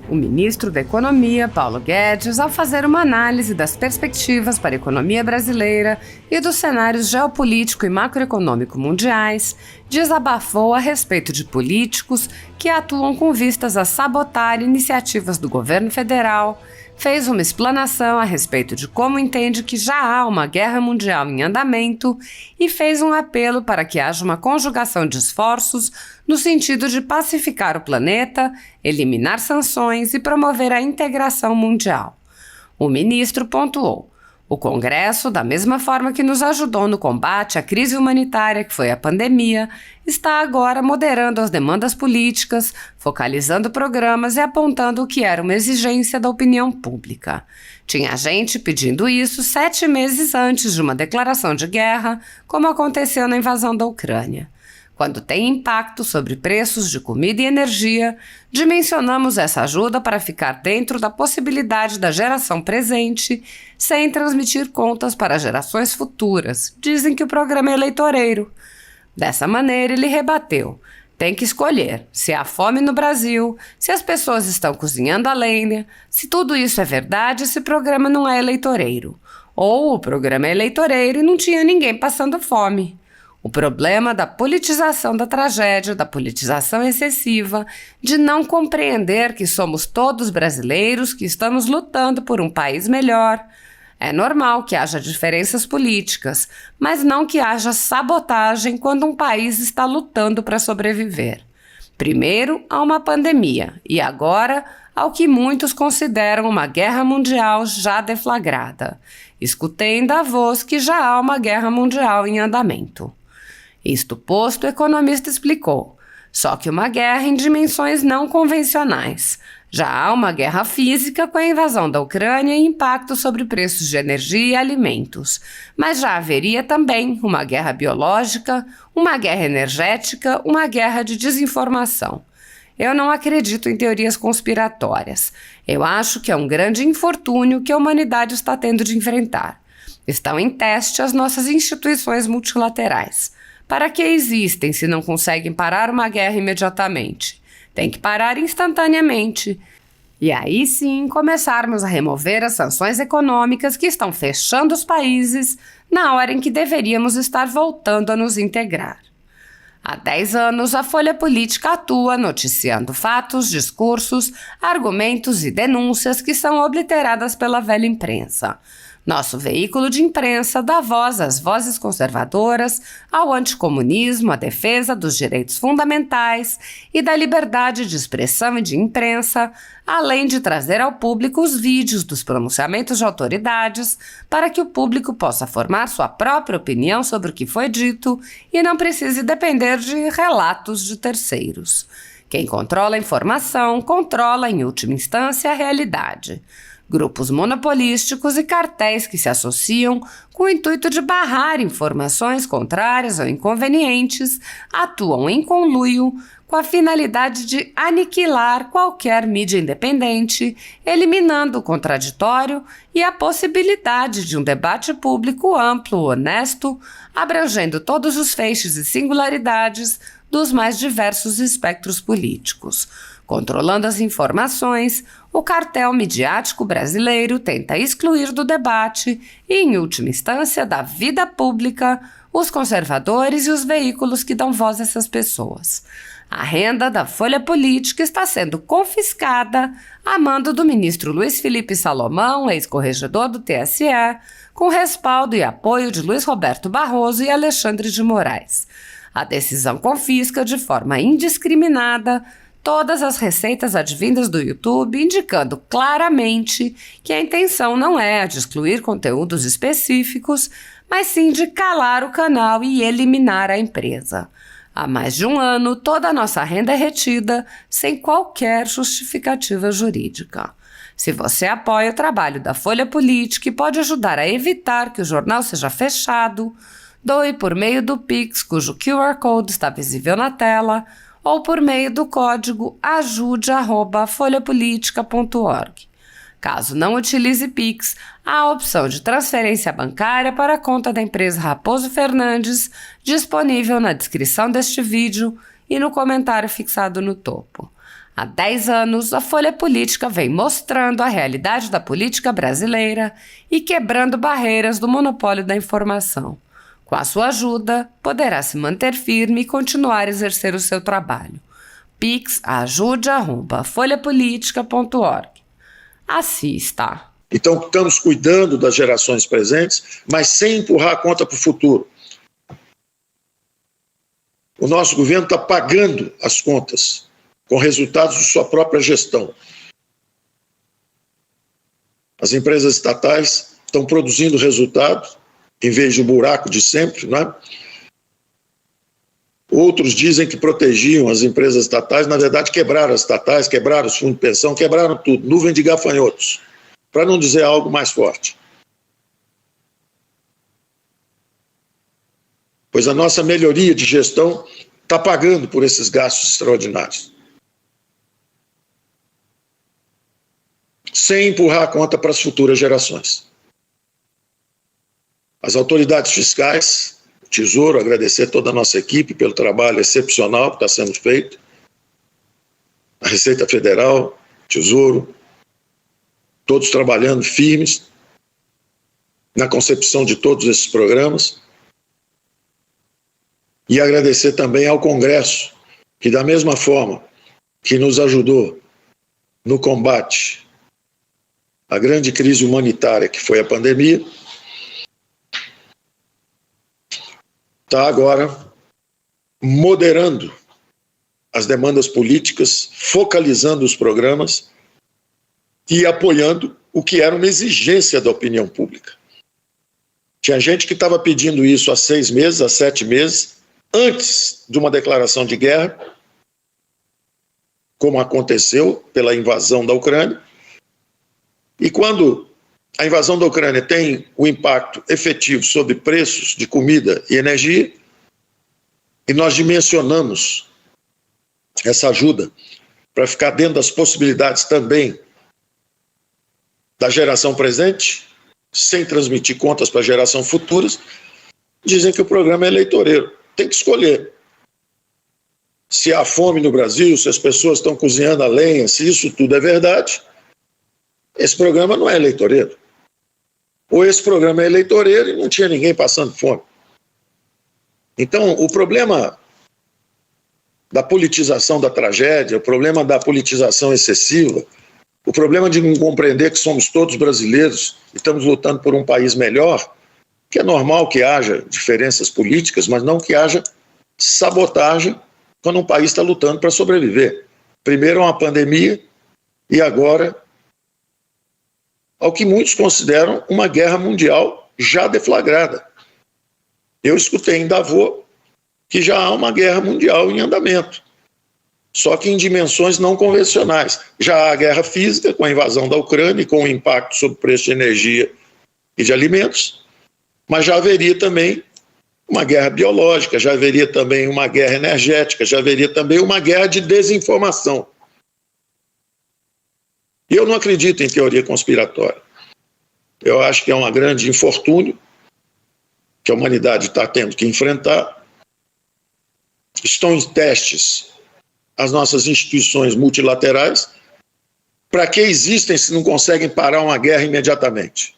O ministro da Economia, Paulo Guedes, ao fazer uma análise das perspectivas para a economia brasileira e dos cenários geopolítico e macroeconômico mundiais, desabafou a respeito de políticos que atuam com vistas a sabotar iniciativas do governo federal, fez uma explanação a respeito de como entende que já há uma guerra mundial em andamento e fez um apelo para que haja uma conjugação de esforços no sentido de pacificar o planeta, eliminar sanções e promover a integração mundial. O ministro pontuou: o Congresso, da mesma forma que nos ajudou no combate à crise humanitária que foi a pandemia, está agora moderando as demandas políticas, focalizando programas e apontando o que era uma exigência da opinião pública. Tinha gente pedindo isso 7 meses antes de uma declaração de guerra, como aconteceu na invasão da Ucrânia. Quando tem impacto sobre preços de comida e energia, dimensionamos essa ajuda para ficar dentro da possibilidade da geração presente, sem transmitir contas para gerações futuras. Dizem que o programa é eleitoreiro. Dessa maneira, ele rebateu: tem que escolher se há fome no Brasil, se as pessoas estão cozinhando a lenha. Se tudo isso é verdade, esse programa não é eleitoreiro. Ou o programa é eleitoreiro e não tinha ninguém passando fome. O problema da politização da tragédia, da politização excessiva, de não compreender que somos todos brasileiros, que estamos lutando por um país melhor. É normal que haja diferenças políticas, mas não que haja sabotagem quando um país está lutando para sobreviver. Primeiro, há uma pandemia e agora, ao que muitos consideram uma guerra mundial já deflagrada. Escutei em Davos que já há uma guerra mundial em andamento. Isto posto, o economista explicou: só que uma guerra em dimensões não convencionais. Já há uma guerra física com a invasão da Ucrânia e impacto sobre preços de energia e alimentos. Mas já haveria também uma guerra biológica, uma guerra energética, uma guerra de desinformação. Eu não acredito em teorias conspiratórias. Eu acho que é um grande infortúnio que a humanidade está tendo de enfrentar. Estão em teste as nossas instituições multilaterais. Para que existem se não conseguem parar uma guerra imediatamente? Tem que parar instantaneamente. E aí sim começarmos a remover as sanções econômicas que estão fechando os países na hora em que deveríamos estar voltando a nos integrar. Há 10 anos, a Folha Política atua noticiando fatos, discursos, argumentos e denúncias que são obliteradas pela velha imprensa. Nosso veículo de imprensa dá voz às vozes conservadoras, ao anticomunismo, à defesa dos direitos fundamentais e da liberdade de expressão e de imprensa, além de trazer ao público os vídeos dos pronunciamentos de autoridades para que o público possa formar sua própria opinião sobre o que foi dito e não precise depender de relatos de terceiros. Quem controla a informação, controla, em última instância, a realidade. Grupos monopolísticos e cartéis que se associam com o intuito de barrar informações contrárias ou inconvenientes atuam em conluio com a finalidade de aniquilar qualquer mídia independente, eliminando o contraditório e a possibilidade de um debate público amplo, honesto, abrangendo todos os feixes e singularidades dos mais diversos espectros políticos. Controlando as informações, o cartel midiático brasileiro tenta excluir do debate e, em última instância, da vida pública, os conservadores e os veículos que dão voz a essas pessoas. A renda da Folha Política está sendo confiscada a mando do ministro Luiz Felipe Salomão, ex-corregedor do TSE, com respaldo e apoio de Luiz Roberto Barroso e Alexandre de Moraes. A decisão confisca de forma indiscriminada todas as receitas advindas do YouTube, indicando claramente que a intenção não é a de excluir conteúdos específicos, mas sim de calar o canal e eliminar a empresa. Há mais de um ano, toda a nossa renda é retida sem qualquer justificativa jurídica. Se você apoia o trabalho da Folha Política e pode ajudar a evitar que o jornal seja fechado, doe por meio do Pix, cujo QR Code está visível na tela, ou por meio do código ajude@folhapolitica.org. Caso não utilize Pix, há a opção de transferência bancária para a conta da empresa Raposo Fernandes, disponível na descrição deste vídeo e no comentário fixado no topo. Há 10 anos, a Folha Política vem mostrando a realidade da política brasileira e quebrando barreiras do monopólio da informação. Com a sua ajuda, poderá se manter firme e continuar a exercer o seu trabalho. Pix ajude@folhapolitica.org. Assista. Então, estamos cuidando das gerações presentes, mas sem empurrar a conta para o futuro. O nosso governo está pagando as contas com resultados de sua própria gestão. As empresas estatais estão produzindo resultados, em vez do buraco de sempre, né? Outros dizem que protegiam as empresas estatais, na verdade quebraram as estatais, quebraram os fundos de pensão, quebraram tudo, nuvem de gafanhotos, para não dizer algo mais forte. Pois a nossa melhoria de gestão está pagando por esses gastos extraordinários. Sem empurrar a conta para as futuras gerações. As autoridades fiscais, o Tesouro, agradecer toda a nossa equipe pelo trabalho excepcional que está sendo feito, a Receita Federal, Tesouro, todos trabalhando firmes na concepção de todos esses programas, e agradecer também ao Congresso, que da mesma forma que nos ajudou no combate à grande crise humanitária que foi a pandemia, está agora moderando as demandas políticas, focalizando os programas e apoiando o que era uma exigência da opinião pública. Tinha gente que estava pedindo isso há 6 meses, há 7 meses, antes de uma declaração de guerra, como aconteceu pela invasão da Ucrânia, e quando a invasão da Ucrânia tem o impacto efetivo sobre preços de comida e energia, e nós dimensionamos essa ajuda para ficar dentro das possibilidades também da geração presente, sem transmitir contas para a geração futuras, dizem que o programa é eleitoreiro. Tem que escolher. Se há fome no Brasil, se as pessoas estão cozinhando a lenha, se isso tudo é verdade, esse programa não é eleitoreiro. Ou esse programa é eleitoreiro e não tinha ninguém passando fome. Então, o problema da politização da tragédia, o problema da politização excessiva, o problema de não compreender que somos todos brasileiros e estamos lutando por um país melhor, que é normal que haja diferenças políticas, mas não que haja sabotagem quando um país está lutando para sobreviver. Primeiro uma pandemia e agora ao que muitos consideram uma guerra mundial já deflagrada. Eu escutei em Davos que já há uma guerra mundial em andamento, só que em dimensões não convencionais. Já há guerra física com a invasão da Ucrânia e com o impacto sobre o preço de energia e de alimentos, mas já haveria também uma guerra biológica, já haveria também uma guerra energética, já haveria também uma guerra de desinformação. E eu não acredito em teoria conspiratória. Eu acho que é um grande infortúnio que a humanidade está tendo que enfrentar. Estão em testes as nossas instituições multilaterais. Para que existem se não conseguem parar uma guerra imediatamente?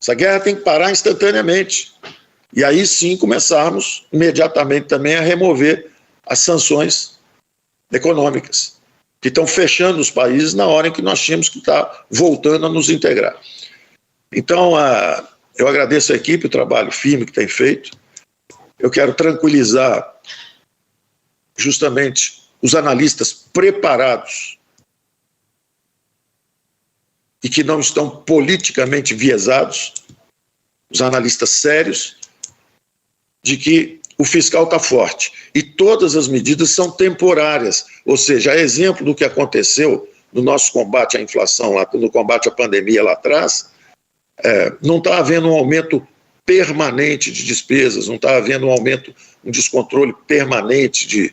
Essa guerra tem que parar instantaneamente. E aí sim começarmos imediatamente também a remover as sanções econômicas, que estão fechando os países na hora em que nós tínhamos que estar voltando a nos integrar. Então, eu agradeço a equipe, o trabalho firme que tem feito. Eu quero tranquilizar justamente os analistas preparados e que não estão politicamente viesados, os analistas sérios, de que o fiscal está forte. E todas as medidas são temporárias, ou seja, é exemplo do que aconteceu no nosso combate à inflação, no combate à pandemia lá atrás, não está havendo um aumento permanente de despesas, não está havendo um aumento, um descontrole permanente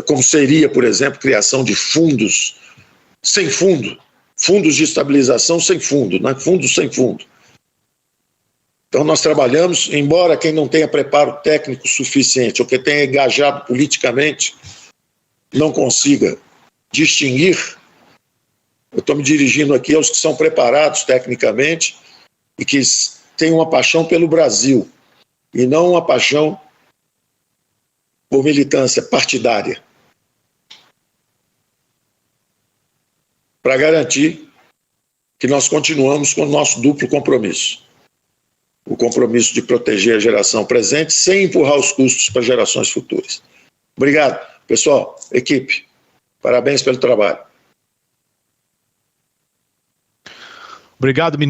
como seria, por exemplo, criação de fundos sem fundo, fundos de estabilização sem fundo, né? Fundos sem fundo. Então nós trabalhamos, embora quem não tenha preparo técnico suficiente ou que tenha engajado politicamente não consiga distinguir, eu estou me dirigindo aqui aos que são preparados tecnicamente e que têm uma paixão pelo Brasil e não uma paixão por militância partidária, para garantir que nós continuamos com o nosso duplo compromisso. O compromisso de proteger a geração presente sem empurrar os custos para gerações futuras. Obrigado, pessoal, equipe. Parabéns pelo trabalho. Obrigado, ministro.